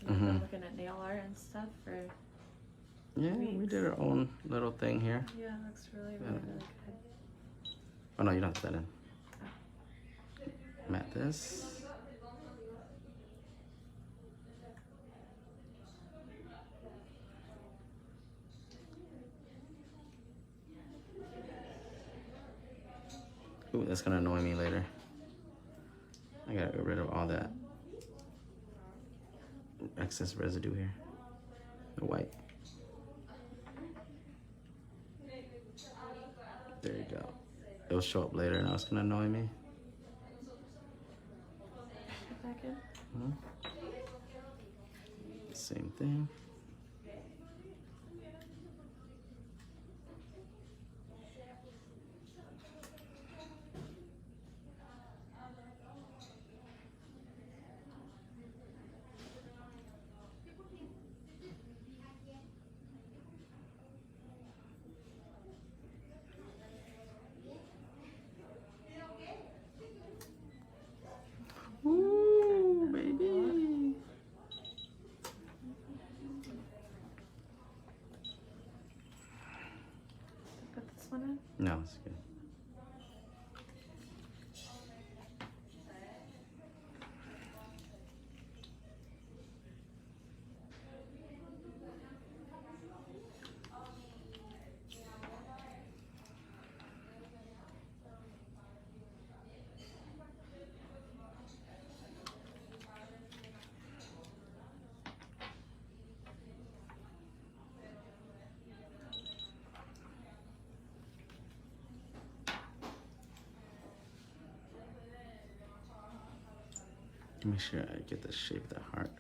I've been looking at nail art and stuff for Yeah, we did our own little thing here. yeah, it looks really good. Oh no, you don't have to put that in. Mat this. Ooh, that's gonna annoy me later. I gotta get rid of all that excess residue here. The white. There you go. It'll show up later. Now it's gonna annoy me. Back in. Same thing. No, it's good. Make sure I get the shape of the heart.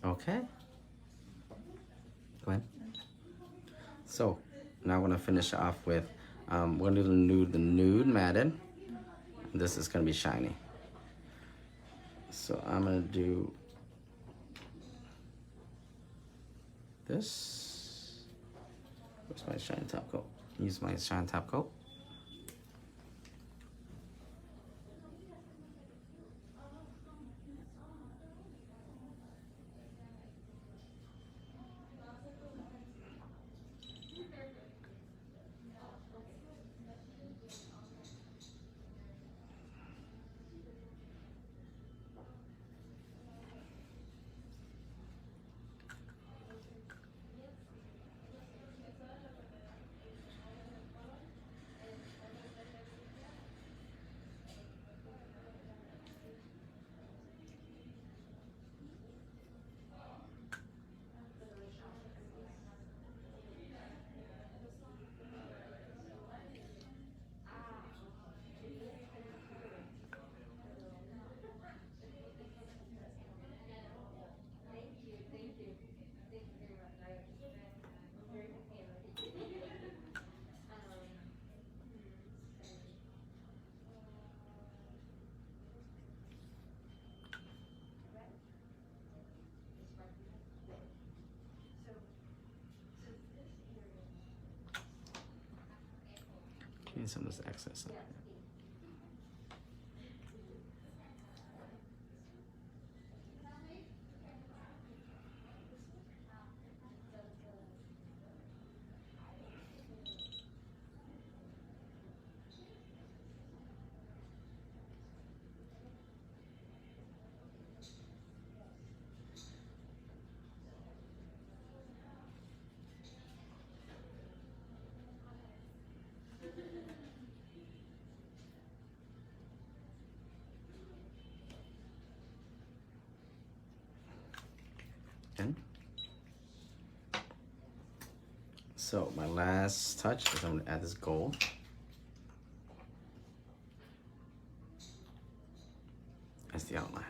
Okay. Go ahead. So now I'm gonna finish off with we're gonna do the nude matted. This is gonna be shiny. So I'm gonna do this. Where's my shine top coat? Use my shine top coat. Clean some of this excess up here. Okay. So my last touch is I'm gonna add this gold. That's the outline.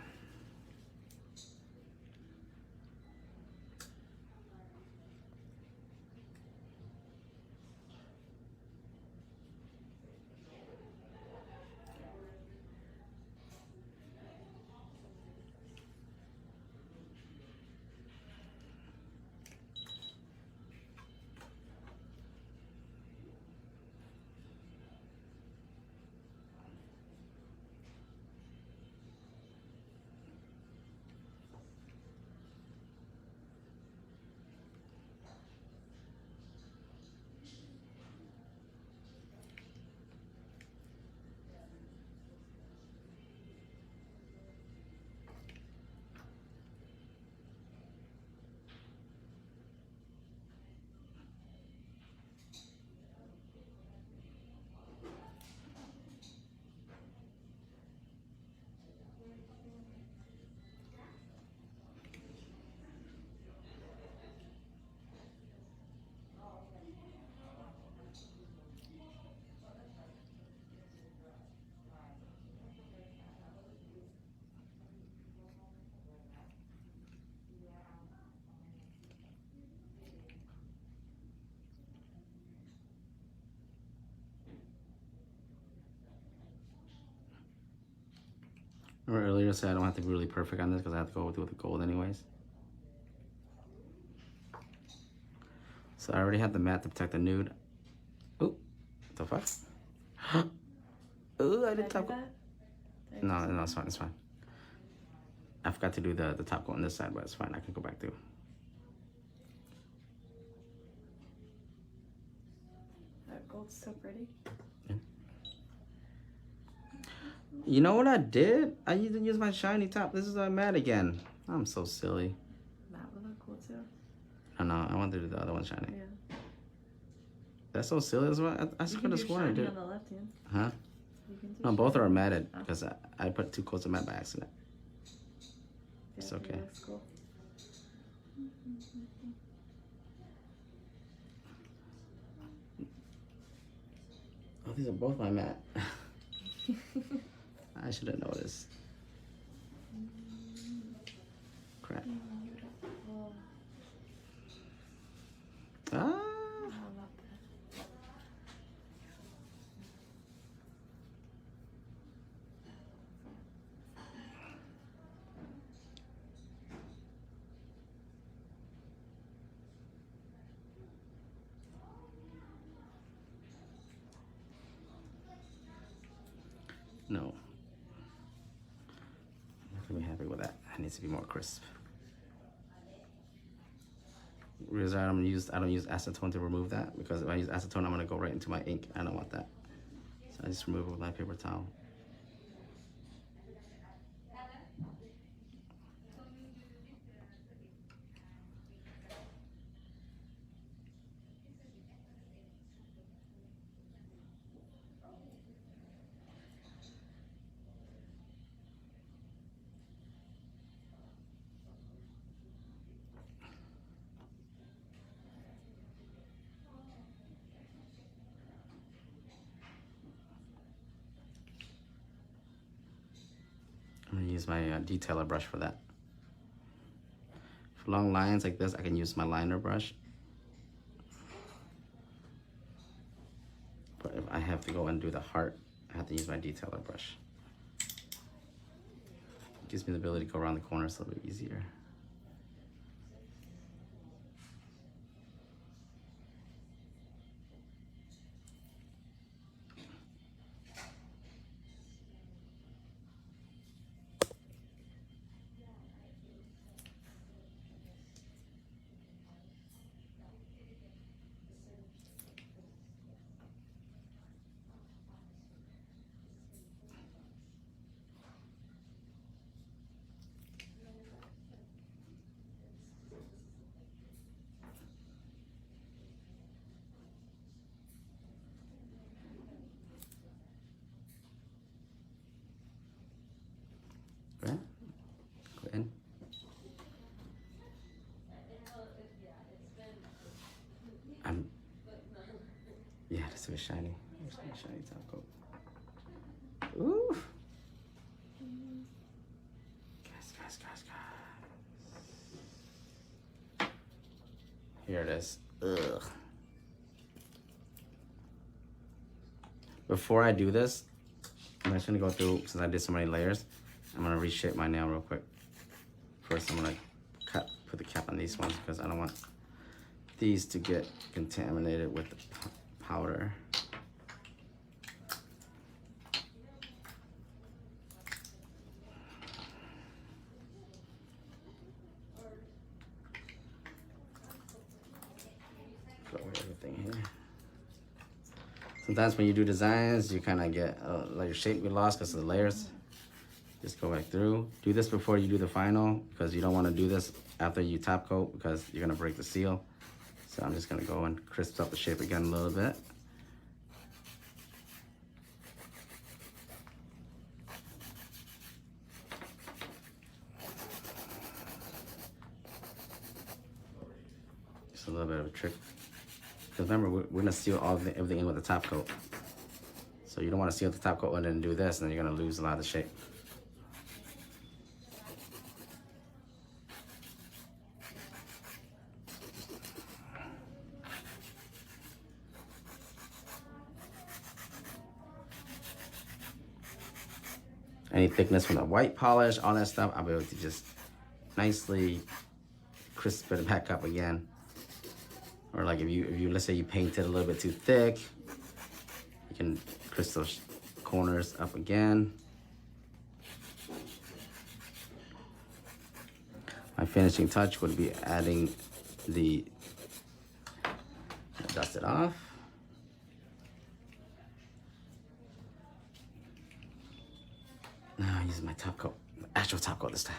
Remember earlier I said I don't have to be really perfect on this because I have to go with the gold anyways. So I already have the matte to protect the nude. Ooh, what the fuck? Ooh, I did top coat. No, it's fine, it's fine. I forgot to do the top coat on this side, but it's fine. I can go back through. That gold's so pretty. Yeah. You know what I did? I didn't use my shiny top. This is matte again. I'm so silly. Matte would look cool too. I know. I wanted to do the other one shiny. Yeah. That's so silly. That's what I just could have sworn I did. On the left hand. Huh? No, both are matted because I put 2 coats of matte by accident. Yeah, It's okay. It looks cool. Oh, these are both my matte. I should have noticed. Crap. Beautiful. Ah. I love that. No. I'm not gonna be happy with that. It needs to be more crisp. Reason I don't use acetone to remove that because if I use acetone, I'm gonna go right into my ink. I don't want that. So I just remove it with my paper towel. I'm gonna use my detailer brush for that. For long lines like this, I can use my liner brush. But if I have to go and do the heart, I have to use my detailer brush. It gives me the ability to go around the corners a little bit easier. Right? Go in. Yeah, this is shiny. Where's my shiny top coat? Ooh. Guys. Here it is. Ugh. Before I do this, I'm just gonna go through, since I did so many layers, I'm gonna reshape my nail real quick. First, I'm gonna put the cap on these ones because I don't want these to get contaminated with the powder. Cover everything here. Sometimes when you do designs, you kind of get like your shape get lost because of the layers. Just go back through. Do this before you do the final because you don't want to do this after you top coat because you're gonna break the seal. So I'm just gonna go and crisp up the shape again a little bit. Just a little bit of a trick. Because remember, we're gonna seal everything in with the top coat. So you don't want to seal the top coat and then do this, and then you're gonna lose a lot of the shape. any thickness from the white polish, all that stuff, I'll be able to just nicely crisp it back up again. Or like if you let's say you painted a little bit too thick, you can crisp those corners up again. My finishing touch would be adding the, dust it off. Now I'm using my top coat, actual top coat this time.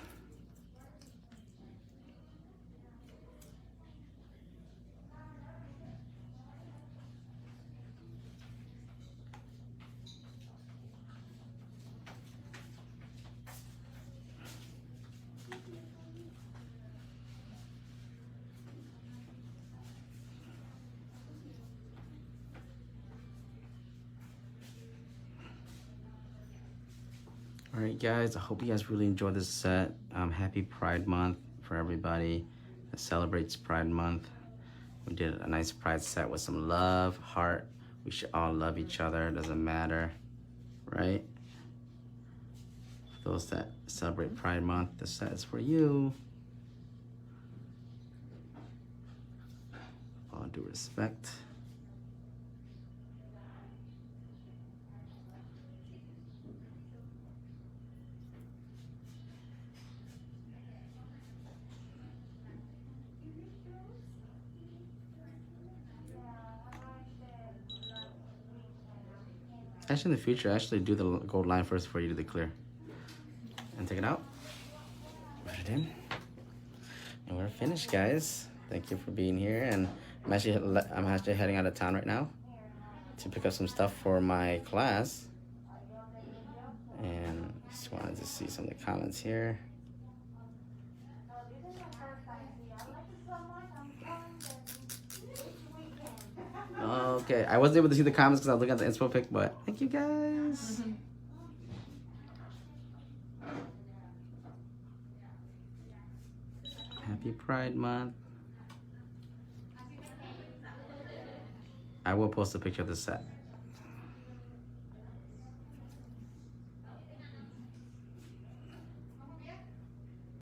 All right, guys, I hope you guys really enjoyed this set. Happy Pride Month for everybody that celebrates Pride Month. We did a nice Pride set with some love, heart. We should all love each other, it doesn't matter, right? For those that celebrate Pride Month, this set is for you. All due respect. Actually, in the future, actually do the gold line first before you do the clear. And take it out. Put it in. And we're finished, guys. Thank you for being here. And I'm actually heading out of town right now to pick up some stuff for my class. And just wanted to see some of the comments here. Okay, I wasn't able to see the comments because I was looking at the inspo pic, but thank you guys. Happy Pride Month. I will post a picture of the set.